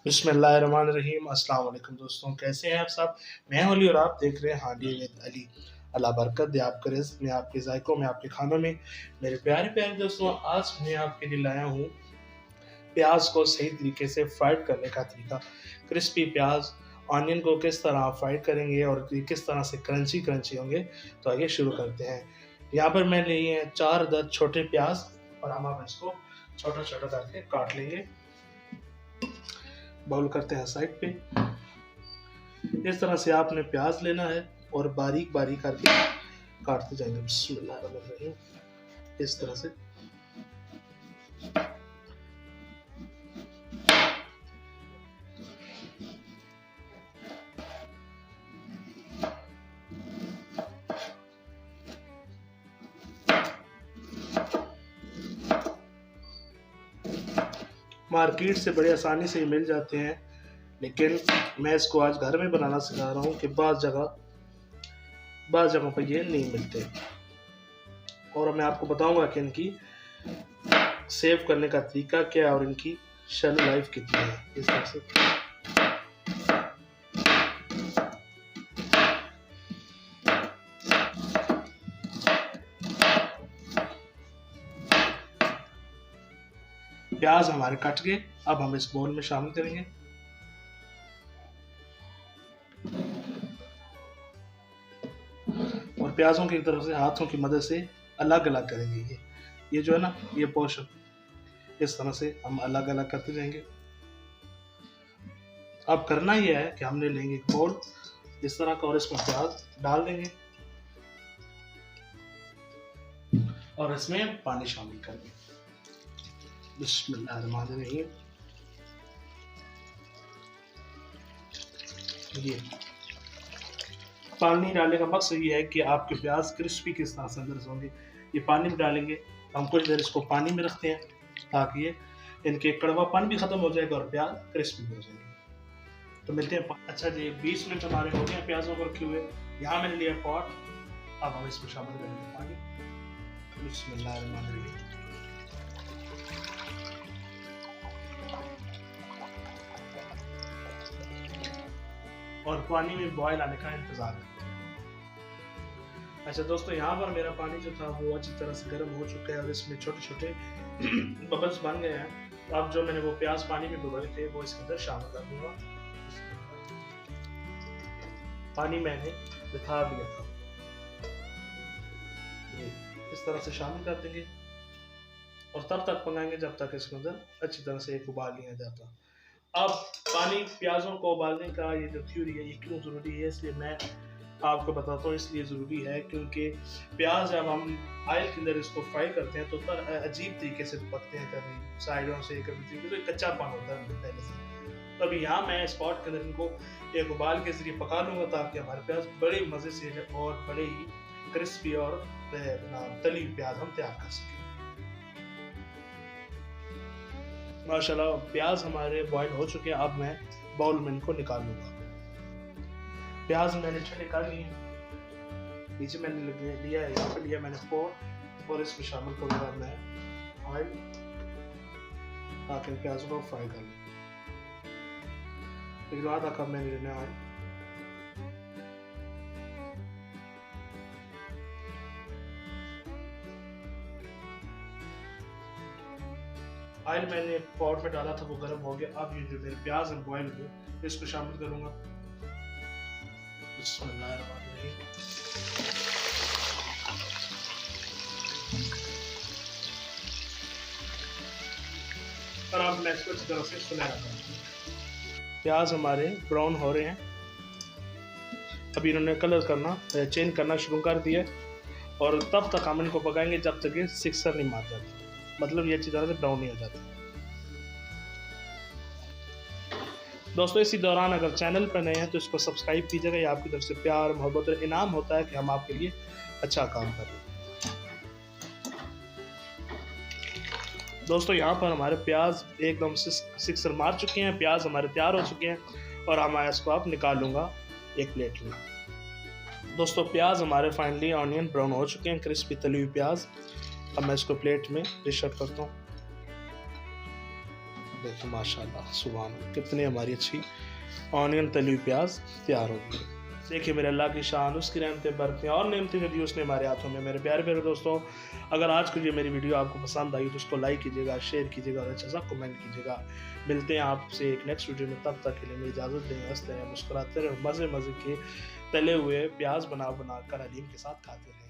बिस्मिल्लाहिर्रहमानिर्रहीम। अस्सलाम वालेकुम दोस्तों, कैसे हैं आप सब। मैं होली और आप देख रहे हैं हांडी विद अली। अल्लाह बरकत दे आपके रिज़्क़ में, आपके ज़ायक़ों में, आपके खानों में। मेरे प्यारे प्यारे दोस्तों, आज मैं आपके लिए लाया हूँ प्याज को सही तरीके से फ्राइड करने का तरीका। क्रिस्पी प्याज, ऑनियन को किस तरह आप फ्राइड करेंगे और ये किस तरह से क्रंची क्रंची होंगे। तो आइए शुरू करते हैं। यहाँ पर मैं लिए हैं 4 अदद छोटे प्याज और हम अब इसको छोटा छोटा करके काट लेंगे। बाउल करते हैं साइड पे। इस तरह से आपने प्याज लेना है और बारीक बारीक करके काटते जाएंगे। बिस्मिल्लाहिर्रहमानिर्रहीम। इस तरह से मार्केट से बड़े आसानी से मिल जाते हैं, लेकिन मैं इसको आज घर में बनाना सिखा रहा हूँ कि बाज़ जगहों पर ये नहीं मिलते। और मैं आपको बताऊंगा कि इनकी सेव करने का तरीका क्या है और इनकी शेल्फ लाइफ कितनी है। इस तरह से प्याज हमारे कट गए, अब हम इस बोल में शामिल करेंगे। और प्याजों की तरफ से हाथों की मदद से अलग अलग करेंगे। ये जो है ना, ये पोर्शन इस तरह से हम अलग अलग करते जाएंगे। अब करना यह है कि हमने लेंगे एक बोल इस तरह का और इसमें प्याज डाल देंगे और इसमें पानी शामिल करेंगे। बिस्मिल्लाहिर्रहमानिर्रहीम। ये पानी डालने का मकसद ये है कि आपके प्याज क्रिस्पी किस तरह से अंदर होंगे। ये पानी में डालेंगे, हम कुछ देर इसको पानी में रखते हैं ताकि ये इनके कड़वापन भी खत्म हो जाएगा और प्याज क्रिस्पी भी हो जाएंगे। तो मिलते हैं। अच्छा जी, 20 मिनट हमारे हो गए प्याजों को रखे हुए। यहाँ मैंने लिया पॉट, अब हम इसमें शामिल करेंगे पानी। बिस्मिल्लाहिर्रहमानिर्रहीम। और पानी में बॉयल आने का इंतजार करते हैं। अच्छा दोस्तों, यहाँ पर मेरा पानी जो था वो अच्छी तरह से गर्म हो चुका है और इसमें छोटे छोटे बबल्स बन गए हैं। तो अब जो मैंने वो प्याज पानी में भिगोए थे वो इसके अंदर शामिल कर दूंगा। पानी मैंने बिठा दिया था, इस तरह से शामिल कर देंगे और तब तक पकाएंगे जब तक इसके अंदर अच्छी तरह से एक उबाल लिया जाता। अब पानी प्याजों को उबालने का ये जो थ्योरी है ये क्यों ज़रूरी है, इसलिए मैं आपको बताता हूँ। इसलिए ज़रूरी है क्योंकि प्याज जब हम ऑयल के अंदर इसको फ्राई करते हैं तो अजीब तरीके से पकते हैं, कभी साइडों से कभी तरीके से कच्चा पान होता है पहले से। तो अभी यहाँ मैं स्पॉट के अंदर इनको एक उबाल के ज़रिए पका लूँगा ताकि हमारे प्याज बड़े मज़े से और बड़े ही क्रिस्पी और तली प्याज हम तैयार कर सकें। माशाल्लाह प्याज हमारे बॉईल हो चुके हैं। अब मैं बाउल में इनको निकाल लूँगा। प्याज मैंने ठंडे कर लिए, नीचे मैंने लिया है, यहाँ पे लिया मैंने पोर्क और इसमें शामिल करूँगा मैं ऑयल ताकि प्याज को फ्राई कर लूँ। फिर आधा कप मैंने लेना ऑयल। ऑयल मैंने पॉट में डाला था वो गर्म हो गया। अब ये जो मेरे प्याज है बॉयल हुए इसको शामिल करूंगा। बिस्मिल्लाहिर्रहमानिर्रहीम। और अब मैं इसको अच्छी तरह से सुनहरा करूंगा। प्याज हमारे ब्राउन हो रहे हैं। अभी इन्होंने कलर करना चेंज करना शुरू कर दिया और तब तक हम इनको पकाएंगे जब तक ये सिक्सर नहीं मार जाती, मतलब ये अच्छी तरह से ब्राउन नहीं हो जाती। दोस्तों इसी दौरान अगर चैनल पर नए हैं तो इसको सब्सक्राइब कीजिएगा। ये आपकी तरफ से प्यार मोहब्बत और इनाम होता है कि हम आपके लिए अच्छा काम कर रहे हैं। दोस्तों यहाँ पर हमारे प्याज एकदम सिक्सर मार चुके हैं, प्याज हमारे तैयार हो चुके हैं और हम इसको आप निकाल लूँगा एक प्लेट में। दोस्तों प्याज हमारे फाइनली ऑनियन ब्राउन हो चुके हैं, क्रिस्पी तली हुई प्याज। अब मैं इसको प्लेट में डिश आउट करता हूँ। देखिए माशाल्लाह सुभान अल्लाह, कितनी हमारी अच्छी ऑनियन तली हुई प्याज तैयार होगी। देखिए मेरे अल्लाह की शान, उसकी रहमतें बरकतें और नेमतें जो दी उसने हमारे हाथों में। मेरे प्यारे प्यारे दोस्तों, अगर आज की जो मेरी वीडियो आपको पसंद आई तो उसको लाइक कीजिएगा, शेयर कीजिएगा और अच्छा सा कमेंट कीजिएगा। मिलते हैं आपसे एक नेक्स्ट वीडियो में, तब तक के लिए मेरी इजाज़त दें। हंसते रहें, मुस्कुराते रहें, मज़े मज़े के तले हुए प्याज बना कर हलीम के साथ खाते रहें।